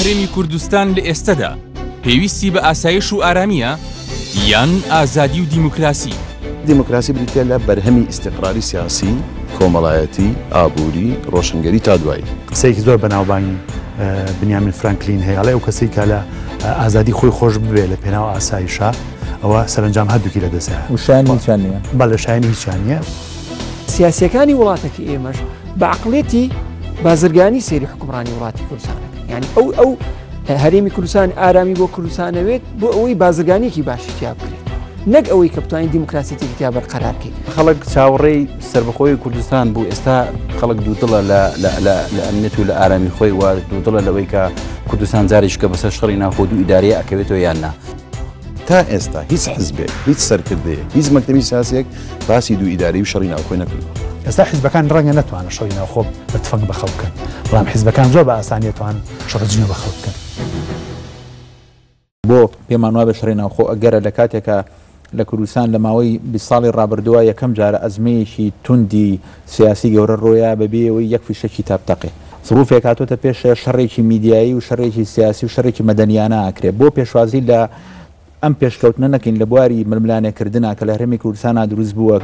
هەرێمی کوردستان لە ئێستەدا پێویستی بە ئاسایش و ئارامیە یان ئازادی و دیموکراسی؟ دیموکراسی بریتە لە بەرهەمی ئیستیقراری سیاسی، کۆمەڵایەتی، ئابووری، ڕۆشنگەری تا دوایی. قسەیەکی زۆر بەناوبانگی بنیامین فرانکلین هەیە، ئەڵێ ئەو کەسەی کە لە ئازادی خۆی خۆش ببێ لە پێناو ئاسایشە ئەوە سەرنجام هەردووکی لەدەستە. وشانی هیچیان نییە. بەڵێ شایانی هیچیان نییە. سیاسیەکانی وڵاتێکی ئێمەش بە عقڵێتی بازرگانی سێری حکومڕانی وڵاتی کوردستانەکە، یعنی ئەو هەرێمی کوردستان ئارامی بۆ کوردستانەوێت بۆ ئەوەی بازرگانیەکی باشی تیا بکرێت، نەک ئەوەی کە بتوانین دیموکراسیەتی تیا بەرقەرار بکەین. خەڵک چاوەڕێی سربەخۆی کوردستان بوو، ئێستا خەڵک دوودڵە لە ئەمنیەت و لە ئارامی خۆی و دوودڵە لەوەی کە کوردستان جارێککە بەسەر شەڕی ناخۆ و ئیدارەیە ئەکەوێتەوە یان نا. تا ئێستا هیچ حزبێک، هیچ سەرکردەیەک، هیچ مەکتەبی سیاسیەک باسی دوو ئیدارەی و شەڕی ناوخۆی نەکردووە. ئێستا حیزبەکان ڕەنگە نەتوانن شەڕی ناوخۆ بە تفەنگ بەخەڵ بکەن، بەڵام حیزبەکان زۆر بە ئاسانی دەتوانن شەڕی جنێو بەخەڵ بکەن. بۆ پێمان وابێ شەڕی ناوخۆ ئەگەرە لە کاتێکە لە کوردستان لە ماوەی 20 ساڵی ڕابردووە یەکەم جارە ئەزمەیەکی توندی سیاسی گەورە ڕۆیە بەبێەوەی یەک فیشەکی تاپتەقێ. سروفێک هاتوۆتە پێش شەڕێکی میدیایی و شەڕێکی سیاسی و شەڕێکی مەدەنیانە ئاکرێ بۆ پێشوازی لە ئەم پێشکەوتنە نەکەین لە بواری ململانێکردنا کە لە هەرێمی کوردستانە دروست بووە.